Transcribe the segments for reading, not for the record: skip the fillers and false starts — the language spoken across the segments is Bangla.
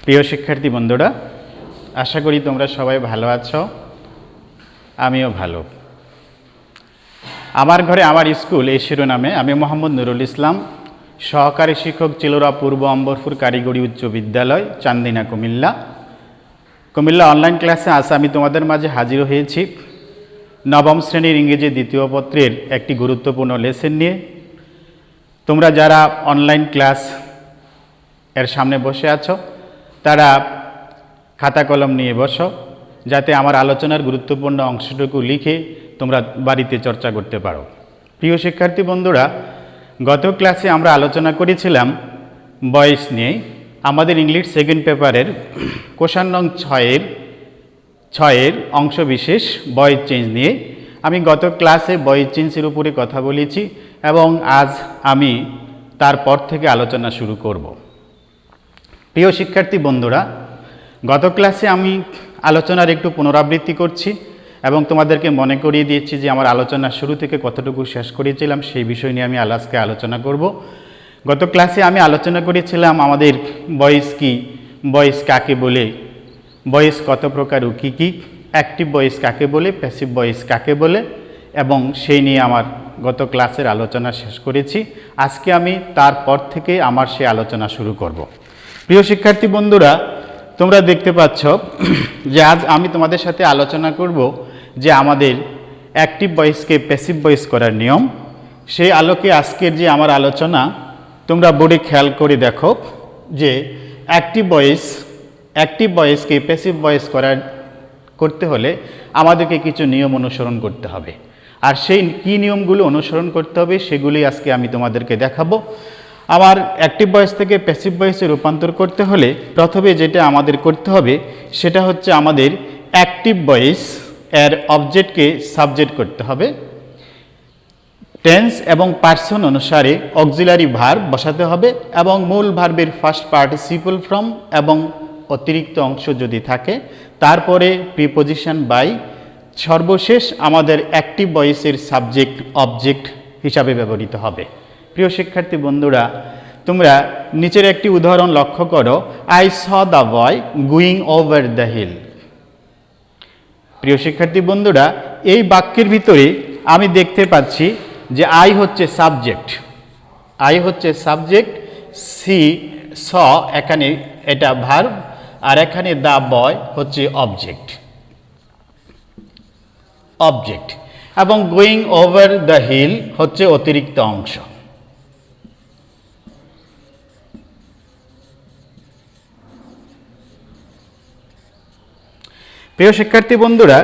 প্রিয় শিক্ষার্থী বন্ধুরা, আশা করি তোমরা সবাই ভালো আছো। আমিও ভালো। আমার ঘরে আমার স্কুল এই শিরোনামে আমি মোহাম্মদ নুরুল ইসলাম, সহকারী শিক্ষক, চিলোরা পূর্ব অম্বরপুর কারিগরি উচ্চ বিদ্যালয়, চান্দিনা, কুমিল্লা অনলাইন ক্লাসে আজ আমি তোমাদের মাঝে হাজির হয়েছি নবম শ্রেণীর ইংরেজি দ্বিতীয় পত্রের একটি গুরুত্বপূর্ণ লেসন নিয়ে। তোমরা যারা অনলাইন ক্লাস এর সামনে বসে আছো তারা খাতা কলম নিয়ে বসো, যাতে আমার আলোচনার গুরুত্বপূর্ণ অংশটুকু লিখে তোমরা বাড়িতে চর্চা করতে পারো। প্রিয় শিক্ষার্থী বন্ধুরা, গত ক্লাসে আমরা আলোচনা করেছিলাম বয়েস নিয়ে। আমাদের ইংলিশ সেকেন্ড পেপারের কোশ্চেন নং 6-এর অংশ বিশেষ ভয়েস চেঞ্জ নিয়ে আমি গত ক্লাসে ভয়েস চেঞ্জের উপরে কথা বলেছি এবং আজ আমি তারপর থেকে আলোচনা শুরু করব। প্রিয় শিক্ষার্থী বন্ধুরা, গত ক্লাসে আমি আলোচনার একটু পুনরাবৃত্তি করছি এবং তোমাদেরকে মনে করিয়ে দিয়েছি যে আমার আলোচনা শুরু থেকে কতটুকু শেষ করেছিলাম সেই বিষয় নিয়ে আমি আজকে আলোচনা করব। গত ক্লাসে আমি আলোচনা করেছিলাম আমাদের ভয়েস কি, ভয়েস কাকে বলে, ভয়েস কত প্রকার ও কী কী, অ্যাক্টিভ ভয়েস কাকে বলে, প্যাসিভ ভয়েস কাকে বলে, এবং সেই নিয়ে আমার গত ক্লাসের আলোচনা শেষ করেছি। আজকে আমি তারপর থেকে আমার সেই আলোচনা শুরু করব। প্রিয় শিক্ষার্থী বন্ধুরা, তোমরা দেখতে পাচ্ছ যে আজ আমি তোমাদের সাথে আলোচনা করব যে আমাদের অ্যাক্টিভ ভয়েসকে প্যাসিভ ভয়েস করার নিয়ম। সেই আলোকে আজকের যে আমার আলোচনা, তোমরা বোর্ডে খেয়াল করে দেখো যে অ্যাক্টিভ ভয়েসকে প্যাসিভ ভয়েস করতে হলে আমাদেরকে কিছু নিয়ম অনুসরণ করতে হবে। আর সেই কী নিয়মগুলো অনুসরণ করতে হবে সেগুলি আজকে আমি তোমাদেরকে দেখাবো। আমার অ্যাক্টিভ ভয়েস থেকে প্যাসিভ ভয়েসে রূপান্তর করতে হলে প্রথমে যেটা আমাদের করতে হবে সেটা হচ্ছে আমাদের অ্যাক্টিভ ভয়েস এর অবজেক্টকে সাবজেক্ট করতে হবে। টেন্স এবং পার্সন অনুসারে অক্সিলারি ভার্ব বসাতে হবে এবং মূল ভার্বের ফার্স্ট পার্টিসিপল ফ্রম এবং অতিরিক্ত অংশ যদি থাকে তারপরে প্রিপোজিশন বাই, সর্বশেষ আমাদের অ্যাক্টিভ ভয়েসের সাবজেক্ট অবজেক্ট হিসাবে ব্যবহৃত হবে। প্রিয় শিক্ষার্থী বন্ধুরা, তোমরা নিচের একটি উদাহরণ লক্ষ্য করো। I saw the boy going over the hill. প্রিয় শিক্ষার্থী বন্ধুরা, এই বাক্যের ভিতরে আমি দেখতে পাচ্ছি যে আই হচ্ছে সাবজেক্ট, স এখানে এটা ভার্ব, আর এখানে দ্য বয় হচ্ছে অবজেক্ট এবং গোয়িং ওভার দ্য হিল হচ্ছে অতিরিক্ত অংশ। প্রিয় শিক্ষার্থী বন্ধুরা,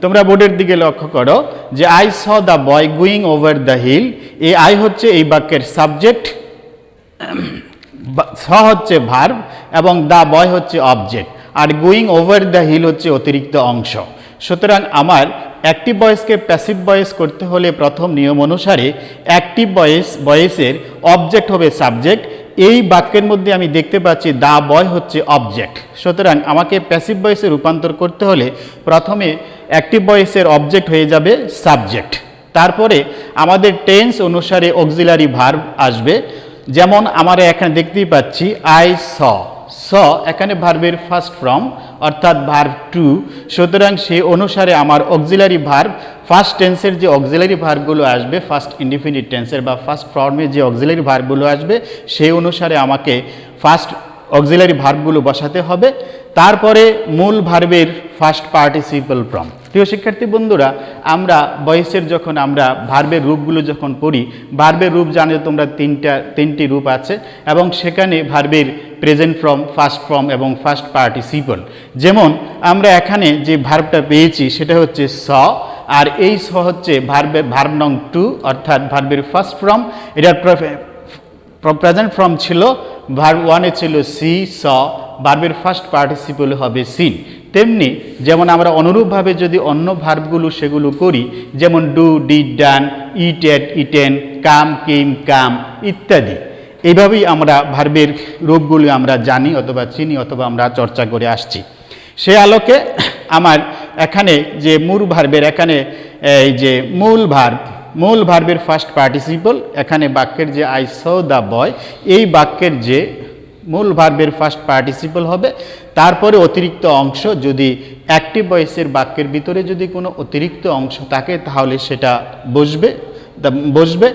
তোমরা বোর্ডের দিকে লক্ষ্য করো যে I saw the boy going over the hill, এই আই হচ্ছে এই বাক্যের সাবজেক্ট, স হচ্ছে ভার্ব এবং দ্য বয় হচ্ছে অবজেক্ট, আর গোয়িং ওভার দ্য হিল হচ্ছে অতিরিক্ত অংশ। সুতরাং আমার অ্যাক্টিভ ভয়েসকে প্যাসিভ ভয়েস করতে হলে প্রথম নিয়ম অনুসারে অ্যাক্টিভ ভয়েসের অবজেক্ট হবে সাবজেক্ট। এই বাক্যের মধ্যে আমি দেখতে পাচ্ছি দ্য বয় হচ্ছে অবজেক্ট। সুতরাং আমাকে প্যাসিভ ভয়েসে রূপান্তর করতে হলে প্রথমে অ্যাক্টিভ ভয়েসের অবজেক্ট হয়ে যাবে সাবজেক্ট, তারপরে আমাদের টেন্স অনুসারে অক্সিলারি ভার্ব আসবে। যেমন আমরা এখানে দেখতেই পাচ্ছি আই স এখানে ভার্বের ফার্স্ট ফর্ম অর্থাৎ ভার্ব টু। সুতরাং সেই অনুসারে আমার অক্সিলারি ভার্ব ফার্স্ট টেন্সের যে অক্সিলারি ভার্বগুলো আসবে, ফার্স্ট ইনডিফিনিট টেন্সের বা ফার্স্ট ফর্মে যে অক্সিলারি ভার্বগুলো আসবে সেই অনুসারে আমাকে ফার্স্ট অক্সিলারি ভার্বগুলো বসাতে হবে। তারপরে মূল ভার্বের ফার্স্ট পার্টিসিপল ফ্রম। প্রিয় শিক্ষার্থী বন্ধুরা, আমরা ভয়েসের যখন আমরা ভার্বের রূপগুলো যখন পড়ি, ভার্বের রূপ জানো তোমরা তিনটি রূপ আছে এবং সেখানে ভার্বের প্রেজেন্ট ফর্ম, ফার্স্ট ফর্ম এবং ফার্স্ট পার্টিসিপল। যেমন আমরা এখানে যে ভার্বটা পেয়েছি সেটা হচ্ছে স, আর এই স হচ্ছে ভার্ব নং 2 অর্থাৎ ভার্বের ফার্স্ট ফর্ম। এটার প্রেজেন্ট ফর্ম ছিল ভার্ব 1-এ ছিল সি স, ভার্বের ফার্স্ট পার্টিসিপল হবে সিন। তেমনি যেমন আমরা অনুরূপভাবে যদি অন্য ভার্বগুলো সেগুলো করি, যেমন do, did, done, eat, ate, eaten, come, came, come ইত্যাদি, এইভাবেই আমরা ভার্বের রূপগুলো আমরা জানি অথবা চিনি অথবা আমরা চর্চা করে আসছি। সে আলোকে আমার এখানে যে মূল ভার্বের এখানে এই যে মূল ভার্বের ফার্স্ট পার্টিসিপল, এখানে বাক্যের যে আই স দ্য বয়, এই বাক্যের যে মূল ভার্বের ফার্স্ট পার্টিসিপল হবে, তারপরে অতিরিক্ত অংশ, যদি অ্যাক্টিভ ভয়েসের বাক্যের ভিতরে যদি কোনো অতিরিক্ত অংশ থাকে তাহলে সেটা বসবে।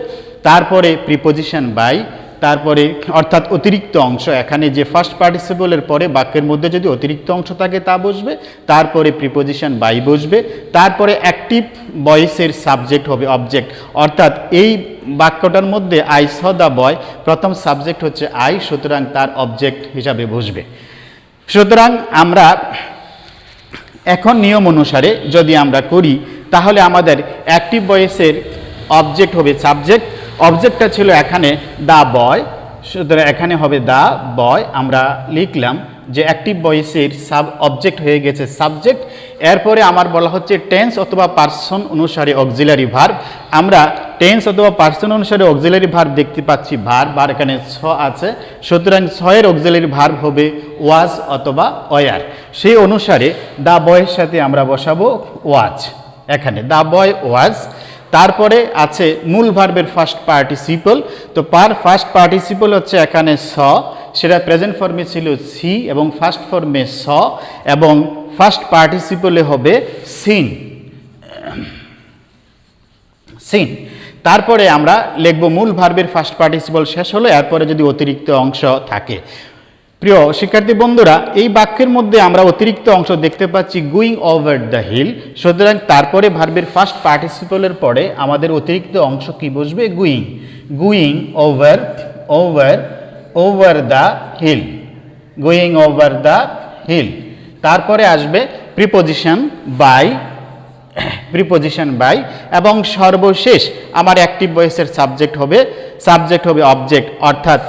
তারপরে প্রিপোজিশন বাই, তারপরে অর্থাৎ অতিরিক্ত অংশ, এখানে যে ফার্স্ট পার্টিসিপলের পরে বাক্যের মধ্যে যদি অতিরিক্ত অংশ থাকে তা বসবে, তারপরে প্রিপোজিশন বাই বসবে, তারপরে অ্যাক্টিভ ভয়েসের সাবজেক্ট হবে অবজেক্ট, অর্থাৎ এই বাক্যটার মধ্যে আই স দ্য বয়, প্রথম সাবজেক্ট হচ্ছে আই, সুতরাং তার অবজেক্ট হিসাবে বসবে। সুতরাং আমরা এখন নিয়ম অনুসারে যদি আমরা করি তাহলে আমাদের অ্যাক্টিভ ভয়েসের অবজেক্ট হবে সাবজেক্ট, অবজেক্টটা ছিল এখানে দ্য বয়, সুতরাং এখানে হবে দ্য বয়। আমরা লিখলাম যে অ্যাক্টিভ ভয়েসের অবজেক্ট হয়ে গেছে সাবজেক্ট। এরপরে আমার বলা হচ্ছে টেন্স অথবা পার্সন অনুসারে অক্সিলারি ভার্ব। আমরা টেন্স অথবা পার্সন অনুসারে অক্সিলারি ভার্ব দেখতে পাচ্ছি ভার্ব, আর এখানে ছ আছে, সুতরাং ছয়ের অক্সিলারি ভার্ব হবে ওয়াজ অথবা ওয়ার। সেই অনুসারে দ্য বয়ের সাথে আমরা বসাবো ওয়াজ, এখানে দ্য বয় ওয়াজ। তারপরে আছে মূল ভার্বের ফার্স্ট পার্টিসিপল, তো ফার্স্ট পার্টিসিপল হচ্ছে এখানে স, সেটা প্রেজেন্ট ফর্মে ছিল সি এবং ফার্স্ট ফর্মে স, এবং ফার্স্ট পার্টিসিপলে হবে সিন, সিন। তারপরে আমরা লিখব মূল ভার্বের ফার্স্ট পার্টিসিপল শেষ হলো, এরপরে যদি অতিরিক্ত অংশ থাকে। প্রিয় শিক্ষার্থী বন্ধুরা, এই বাক্যের মধ্যে আমরা অতিরিক্ত অংশ দেখতে পাচ্ছি গুইং ওভার দ্য হিল, সুতরাং তারপরে ভার্বের ফার্স্ট পার্টিসিপলের পরে আমাদের অতিরিক্ত অংশ কি বসবে? Going, going over, over, over the hill, going over the hill. তারপরে আসবে প্রিপোজিশন বাই, প্রিপোজিশন বাই, এবং সর্বশেষ আমার অ্যাক্টিভ ভয়েসের সাবজেক্ট হবে অবজেক্ট, অর্থাৎ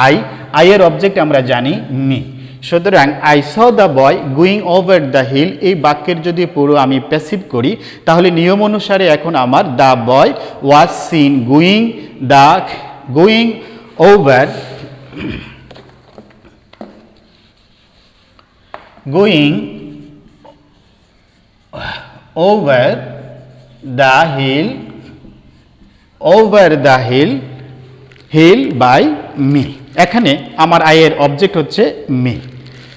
আই, আইয়ের অবজেক্ট আমরা জানি মি। সুতরাং I saw the boy going over the hill, এই বাক্যের যদি পুরো আমি প্যাসিভ করি তাহলে নিয়ম অনুসারে এখন আমার the boy was seen going over, going over the hill, over the hill by me। এখানে আমার আয়ের অবজেক্ট হচ্ছে মি।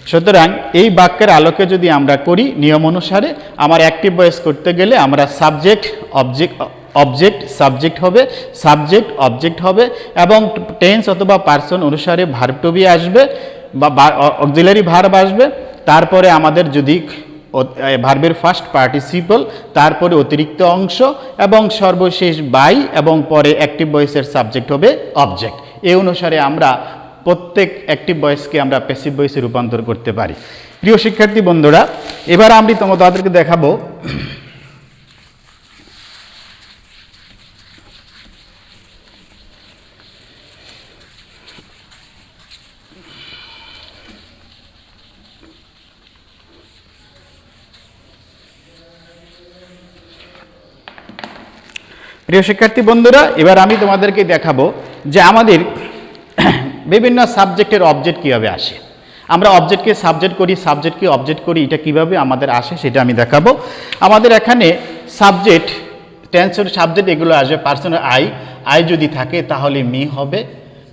সুতরাং এই বাক্যের আলোকে যদি আমরা করি নিয়ম অনুসারে, আমার অ্যাক্টিভ ভয়েস করতে গেলে আমরা সাবজেক্ট অবজেক্ট সাবজেক্ট হবে, সাবজেক্ট অবজেক্ট হবে, এবং টেন্স অথবা পার্সন অনুসারে ভার্ব টু বি আসবে বা অক্সিলারি ভার্ব আসবে। তারপরে আমাদের যদি ভার্বের ফার্স্ট পার্টিসিপল, তারপরে অতিরিক্ত অংশ, এবং সর্বশেষ বাই, এবং পরে অ্যাক্টিভ ভয়েসের সাবজেক্ট হবে অবজেক্ট। এই অনুসারে আমরা প্রত্যেক অ্যাক্টিভ ভয়েসকে আমরা প্যাসিভ ভয়েসে রূপান্তর করতে পারি। প্রিয় শিক্ষার্থী বন্ধুরা, এবার আমি তোমাদেরকে দেখাবো প্রিয় শিক্ষার্থী বন্ধুরা, এবার আমি তোমাদেরকে দেখাবো যে আমাদের বিভিন্ন সাবজেক্টের অবজেক্ট কীভাবে আসে। আমরা অবজেক্টকে সাবজেক্ট করি, সাবজেক্টকে অবজেক্ট করি, এটা কিভাবে আমাদের আসে সেটা আমি দেখাবো। আমাদের এখানে সাবজেক্ট, টেন্সের সাবজেক্ট এগুলো আসবে। পার্সনের আই যদি থাকে তাহলে মি হবে,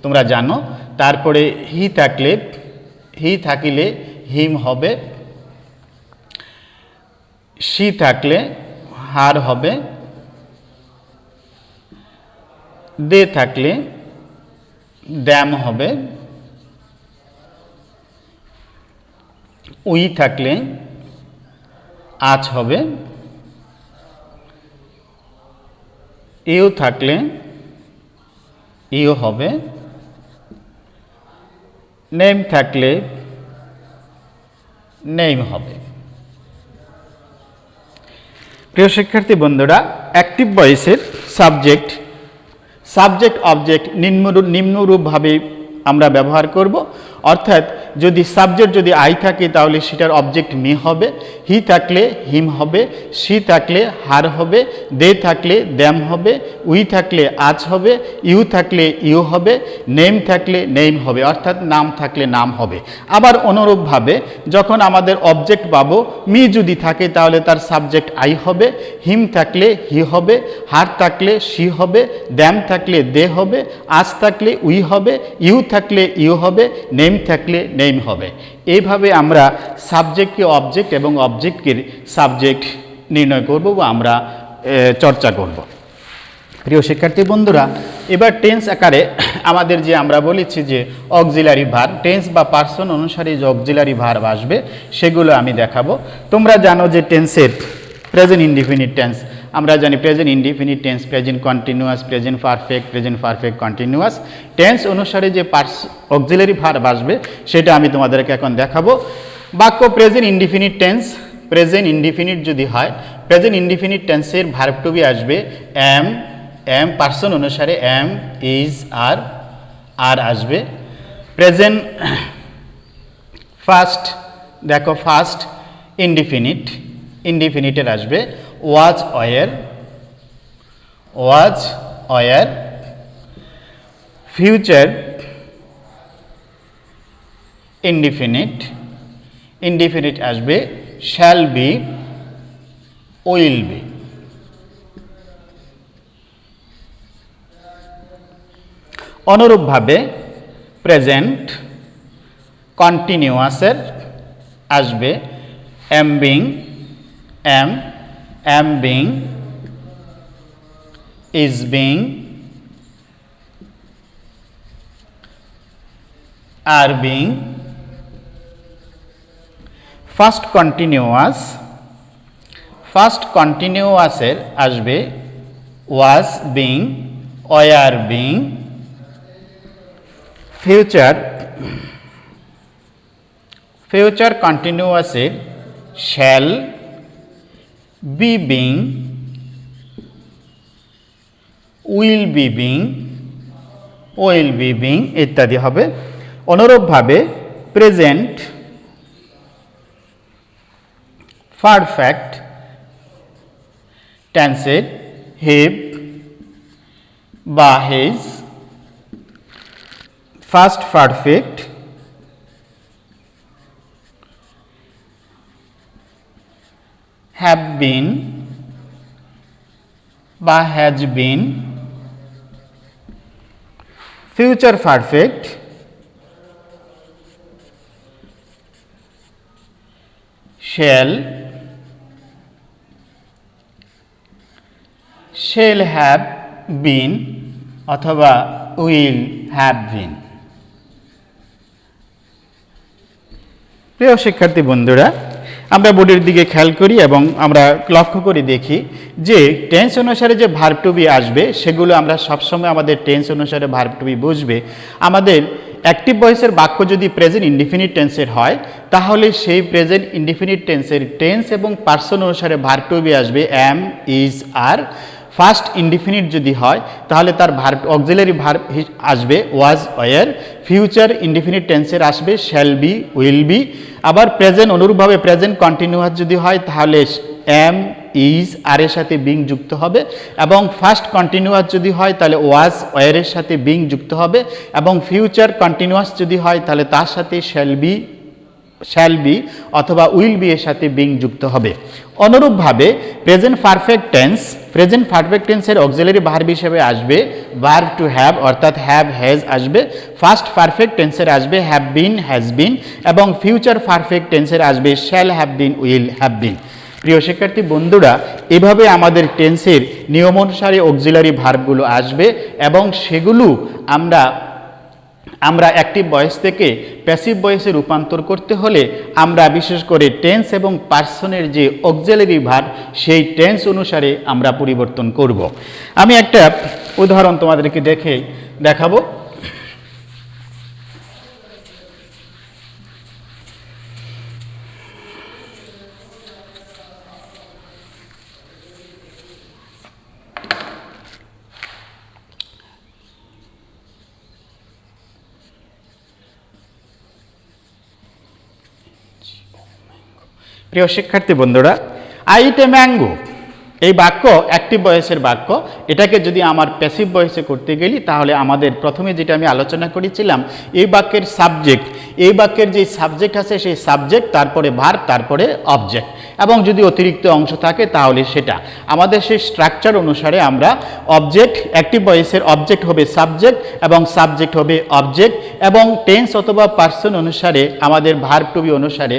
তোমরা জানো। তারপরে হি থাকিলে হিম হবে, শি থাকলে হার হবে, দে থাকলে দ্যাম হবে, উই থাকলে আজ হবে, ইউ থাকলে ইউ হবে, নেম থাকলে নেম হবে। প্রিয় শিক্ষার্থী বন্ধুরা, অ্যাক্টিভ ভয়েসের সাবজেক্ট অবজেক্ট নিম্নরূপভাবে আমরা ব্যবহার করব। অর্থাৎ যদি সাবজেক্ট যদি আই থাকে তাহলে সেটার অবজেক্ট মি হবে, হি থাকলে হিম হবে, শি থাকলে হার হবে, দে থাকলে দ্যাম হবে, উই থাকলে আজ হবে, ইউ থাকলে ইউ হবে, নেম থাকলে নেম হবে, অর্থাৎ নাম থাকলে নাম হবে। আবার অনুরূপভাবে যখন আমাদের অবজেক্ট পাবো, মি যদি থাকে তাহলে তার সাবজেক্ট আই হবে, হিম থাকলে হি হবে, হার থাকলে শি হবে, দ্যাম থাকলে দে হবে, আজ থাকলে উই হবে, ইউ থাকলে ইউ হবে, নেম নেম থাকলে নেম হবে। এইভাবে আমরা সাবজেক্টকে অবজেক্ট এবং অবজেক্টকে সাবজেক্ট নির্ণয় করব বা আমরা চর্চা করব। প্রিয় শিক্ষার্থী বন্ধুরা, এবার টেন্স আকারে আমাদের যে আমরা বলেছি যে অক্সিলারি ভার্ব, টেন্স বা পার্সন অনুসারে যে অক্সিলারি ভার্ব আসবে সেগুলো আমি দেখাবো। তোমরা জানো যে টেন্সের প্রেজেন্ট ইনডিফিনিট টেন্স, আমরা জানি present indefinite tense, present continuous, present perfect continuous. Tense অনুসারে যে অক্সিলারি ভার্ব আসবে সেটা আমি তোমাদেরকে এখন দেখাবো। বাক্য present indefinite tense, present indefinite যদি হয়, প্রেজেন্ট ইনডিফিনিট টেন্সের ভার্ব টু বি আসবে এম, পার্সন অনুসারে এম, ইজ, আর আসবে। প্রেজেন্ট ফার্স্ট, দেখো ফার্স্ট ইনডিফিনিটের আসবে ওয়াজ, ওয়ার। ফিউচার ইনডিফিনিট আসবে শ্যাল বি, উইল বি। অনুরূপভাবে প্রেজেন্ট কন্টিনিউয়াসের আসবে am being, am being, is being, are being. Past কন্টিনিউয়াসের আসবে was being, were being. Future কন্টিনিউয়াসের shall be being, will be being ইত্যাদি হবে। অনুরূপভাবে প্রেজেন্ট পারফেক্ট টেন্সের হেভ বা has, past perfect have been বা has been. Future perfect shall have been অথবা উইল হ্যাভ বিন। প্রিয় শিক্ষার্থী বন্ধুরা, আমরা বোর্ডের দিকে খেয়াল করি এবং আমরা লক্ষ্য করে দেখি যে টেন্স অনুসারে যে ভার্ব টু বি আসবে সেগুলো আমরা সবসময় আমাদের টেন্স অনুসারে ভার্ব টু বি বুঝবে। আমাদের অ্যাক্টিভ ভয়েসের বাক্য যদি প্রেজেন্ট ইনডিফিনিট টেন্সের হয় তাহলে সেই প্রেজেন্ট ইনডিফিনিট টেন্সের টেন্স এবং পার্সন অনুসারে ভার্ব টু বি আসবে am, is, are. First indefinite যদি হয় তাহলে তার ভার্ব অক্সিলারি ভার্ব আসবে ওয়াজ, ওয়ার। ফিউচার ইনডিফিনিট টেন্সের আসবে শ্যাল বি, উইল বি। আবার প্রেজেন্ট অনুরূপভাবে প্রেজেন্ট কন্টিনিউয়াস যদি হয় তাহলে এম, ইজ, আর এর সাথে বিং যুক্ত হবে। এবং ফার্স্ট কন্টিনিউয়াস যদি হয় তাহলে ওয়াজ, ওয়ারের সাথে বিং যুক্ত হবে। এবং ফিউচার কন্টিনিউয়াস যদি হয় তাহলে তার সাথে শ্যাল বি অথবা উইল বি এর সাথে বিং যুক্ত হবে। অনুরূপভাবে প্রেজেন্ট পারফেক্ট টেন্সের অক্সিলারি ভার্ব হিসেবে আসবে ভার্ব টু হ্যাভ, অর্থাৎ হ্যাভ, হ্যাজ আসবে। ফার্স্ট পারফেক্ট টেন্সের আসবে হ্যাভ বিন, হ্যাজ বিন। এবং ফিউচার পারফেক্ট টেন্সের আসবে shall have bin, will have been. প্রিয় শিক্ষার্থী বন্ধুরা, এভাবে আমাদের টেন্সের নিয়ম অনুসারে অক্সিলারি ভার্বগুলো আসবে এবং সেগুলো আমরা অ্যাক্টিভ ভয়েস থেকে প্যাসিভ ভয়েসে রূপান্তর করতে হলে আমরা বিশেষ করে টেন্স এবং পার্সনের যে অক্সিলারি ভার্ব সেই টেন্স অনুসারে আমরা পরিবর্তন করব। আমি একটা উদাহরণ তোমাদেরকে দেখাবো। প্রিয় শিক্ষার্থী বন্ধুরা, আই ইট এ ম্যাঙ্গো এই বাক্য অ্যাক্টিভ ভয়েসের বাক্য। এটাকে যদি আমার প্যাসিভ ভয়েসে করতে গেলি তাহলে আমাদের প্রথমে যেটা আমি আলোচনা করেছিলাম এই বাক্যের সাবজেক্ট এই বাক্যের যে সাবজেক্ট আছে সেই সাবজেক্ট, তারপরে ভার্ব, তারপরে অবজেক্ট, এবং যদি অতিরিক্ত অংশ থাকে তাহলে সেটা। আমাদের সেই স্ট্রাকচার অনুসারে আমরা অবজেক্ট, অ্যাক্টিভ ভয়েসের অবজেক্ট হবে সাবজেক্ট এবং সাবজেক্ট হবে অবজেক্ট, এবং টেন্স অথবা পার্সন অনুসারে আমাদের ভার্ব টু বি অনুসারে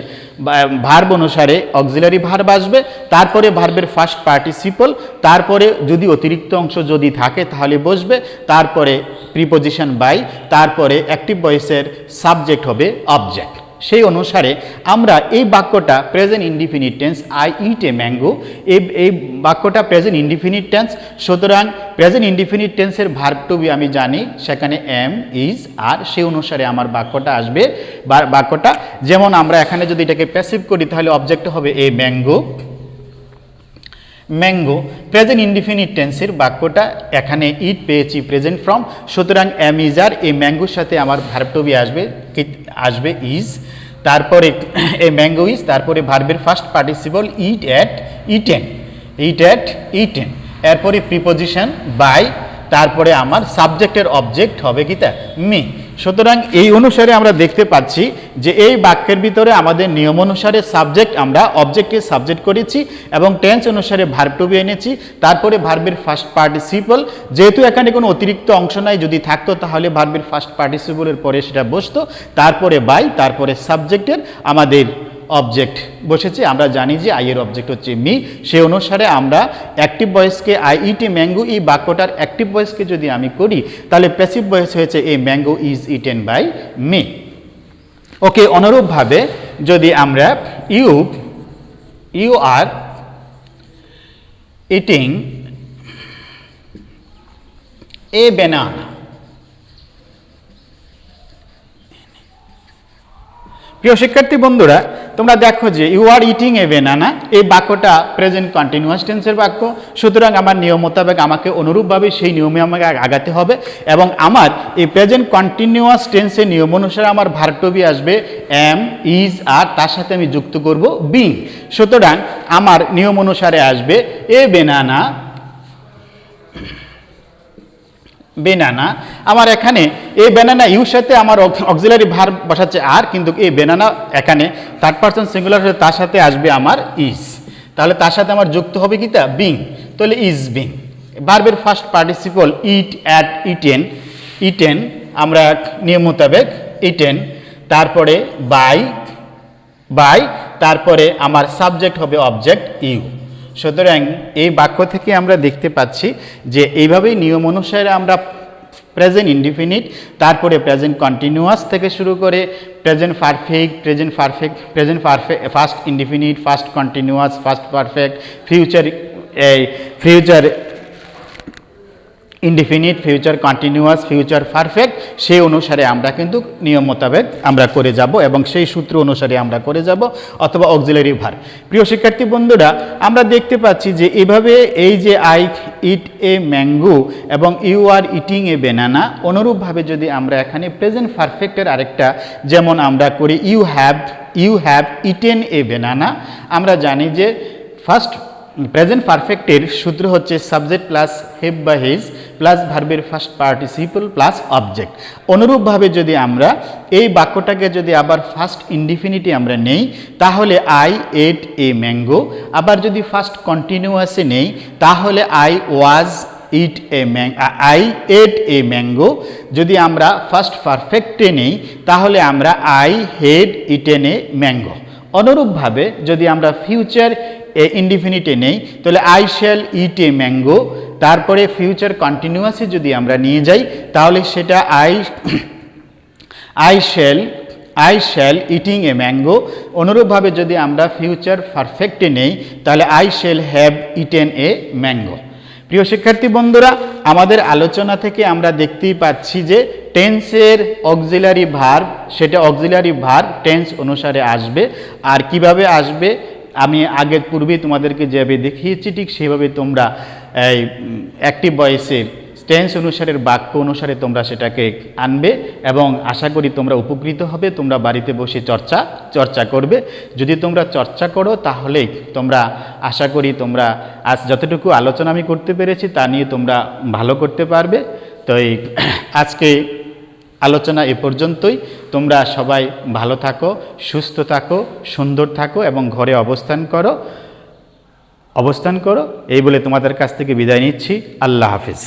ভার্ব অনুসারে অক্সিলারি ভার্ব আসবে, তারপরে ভার্বের ফার্স্ট পার্টিসিপল, তারপরে যদি অতিরিক্ত অংশ যদি থাকে তাহলে বসবে, তারপরে প্রিপোজিশন বাই, তারপরে অ্যাক্টিভ ভয়েসের সাবজেক্ট হবে অবজেক্ট। সেই অনুসারে আমরা এই বাক্যটা present indefinite tense, I eat a mango, এই বাক্যটা প্রেজেন্ট ইনডিফিনিট টেন্স। সুতরাং প্রেজেন্ট ইনডিফিনিট টেন্সের ভার্ব টু বি আমি জানি, সেখানে এম, ইজ, আর সেই অনুসারে আমার বাক্যটা আসবে। বাক্যটা যেমন আমরা এখানে যদি এটাকে প্যাসিভ করি তাহলে অবজেক্ট হবে a mango, mango. Present indefinite টেন্সের বাক্যটা এখানে ইট পেয়েছি প্রেজেন্ট ফর্ম, সুতরাং এম ইজ আর এই ম্যাঙ্গোর সাথে আমার ভার্ব টু বি আসবে ইজ, তারপরে এই ম্যাঙ্গো ইজ, তারপরে ভার্বের first participle it at, eaten, it at, eaten, এরপরে প্রিপোজিশন বাই, তারপরে আমার সাবজেক্টের অবজেক্ট হবে কি তা মি। সুতরাং এই অনুসারে আমরা দেখতে পাচ্ছি যে এই বাক্যের ভিতরে আমাদের নিয়ম অনুসারে সাবজেক্ট আমরা অবজেক্টকে সাবজেক্ট করেছি এবং টেন্স অনুসারে ভার্ব টু বি এনেছি, তারপরে ভার্বের ফার্স্ট পার্টিসিপল, যেহেতু এখানে কোনো অতিরিক্ত অংশ নাই, যদি থাকতো তাহলে ভার্বের ফার্স্ট পার্টিসিপলের পরে সেটা বসতো, তারপরে বাই, তারপরে সাবজেক্টের আমাদের অবজেক্ট বসেছে। আমরা জানি যে আই এর অবজেক্ট হচ্ছে মি, সেই অনুসারে আমরা অ্যাক্টিভ ভয়েসকে আই ইট এ ম্যাঙ্গো, এই বাক্যটার অ্যাক্টিভ ভয়েসকে যদি আমি করি তাহলে প্যাসিভ ভয়েস হয়েছে a mango is eaten by me. Okay, অনুরূপভাবে যদি আমরা you are eating a banana, প্রিয় শিক্ষার্থী বন্ধুরা, তোমরা দেখো যে you are eating a banana, এই বাক্যটা প্রেজেন্ট কন্টিনিউয়াস টেন্সের বাক্য। সুতরাং আমার নিয়ম মোতাবেক আমাকে অনুরূপভাবে সেই নিয়মে আমাকে আগাতে হবে, এবং আমার এই প্রেজেন্ট কন্টিনিউয়াস টেন্সের নিয়ম অনুসারে আমার ভার্ব টু বি আসবে এম, ইজ, আর তার সাথে আমি যুক্ত করব বিং। সুতরাং আমার নিয়ম অনুসারে আসবে এ ব্যানানা, বেনানা। আমার এখানে এই বেনানা ইউর সাথে আমার অক্সিলারি ভার্ব বসাচ্ছে আর, কিন্তু এই বেনানা এখানে থার্ড পারসন সিঙ্গুলার হলে তার সাথে আসবে আমার ইজ, তাহলে তার সাথে আমার যুক্ত হবে কি তা বিং, তাহলে ইজ বিং। ভার্বের first participle it, at, eaten, eaten আমরা নিয়ম মোতাবেক ইটেন, তারপরে বাই, বাই, তারপরে আমার সাবজেক্ট হবে অবজেক্ট ইউ। সুতরাং এই বাক্য থেকে আমরা দেখতে পাচ্ছি যে এইভাবেই নিয়ম অনুসারে আমরা প্রেজেন্ট ইনডিফিনিট, তারপরে প্রেজেন্ট কন্টিনিউয়াস থেকে শুরু করে present perfect, present perfect, first indefinite, first continuous, first perfect, future indefinite, future continuous, future perfect, সেই অনুসারে আমরা কিন্তু নিয়ম মোতাবেক আমরা করে যাব এবং সেই সূত্র অনুসারে আমরা করে যাব, অথবা অক্সিলারি ভার্ব। প্রিয় শিক্ষার্থী বন্ধুরা, আমরা দেখতে পাচ্ছি যে এভাবে এই যে আই ইট এ ম্যাঙ্গো এবং you are eating a banana, অনুরূপভাবে যদি আমরা এখানে প্রেজেন্ট পারফেক্টের আরেকটা যেমন আমরা করি you have eaten a banana, আমরা জানি যে ফার্স্ট প্রেজেন্ট পারফেক্টের সূত্র হচ্ছে সাবজেক্ট প্লাস হেভ বা হিজ প্লাস ভার্বের ফার্স্ট পার্টিসিপল প্লাস অবজেক্ট। অনুরূপভাবে যদি আমরা এই বাক্যটাকে যদি আবার ফার্স্ট ইনডিফিনিটি আমরা নেই তাহলে আই এট এ ম্যাঙ্গো, আবার যদি ফার্স্ট কন্টিনিউয়াসে নেই তাহলে আই এট এ ম্যাঙ্গো, যদি আমরা ফার্স্ট পারফেক্টে নেই তাহলে আমরা I head eaten a mango. অনুরূপভাবে যদি আমরা ফিউচার ইনডিফিনিটে নেই তাহলে I shall eat a mango, তারপরে ফিউচার কন্টিনিউয়াসে যদি আমরা নিয়ে যাই তাহলে সেটা I shall eating a mango. অনুরূপভাবে যদি আমরা ফিউচার পারফেক্টে নেই তাহলে I shall have eaten a mango. প্রিয় শিক্ষার্থী বন্ধুরা, আমাদের আলোচনা থেকে আমরা দেখতেই পাচ্ছি যে টেন্সের অক্সিলারি ভার্ব, সেটা অক্সিলারি ভার্ব টেন্স অনুসারে আসবে। আর কিভাবে আসবে আমি আগের পূর্বেই তোমাদেরকে যেভাবে দেখিয়েছি ঠিক সেভাবে তোমরা এই অ্যাক্টিভ ভয়েসের টেন্স অনুসারের বাক্য অনুসারে তোমরা সেটাকে আনবে এবং আশা করি তোমরা উপকৃত হবে। তোমরা বাড়িতে বসে চর্চা করবে। যদি তোমরা চর্চা করো তাহলে তোমরা আশা করি তোমরা আজ যতটুকু আলোচনা আমি করতে পেরেছি তা নিয়ে তোমরা ভালো করতে পারবে। তো আজকে আলোচনা এ পর্যন্তই। তোমরা সবাই ভালো থাকো, সুস্থ থাকো, সুন্দর থাকো এবং ঘরে অবস্থান করো এই বলে তোমাদের কাছ থেকে বিদায় নিচ্ছি। আল্লাহ হাফিজ।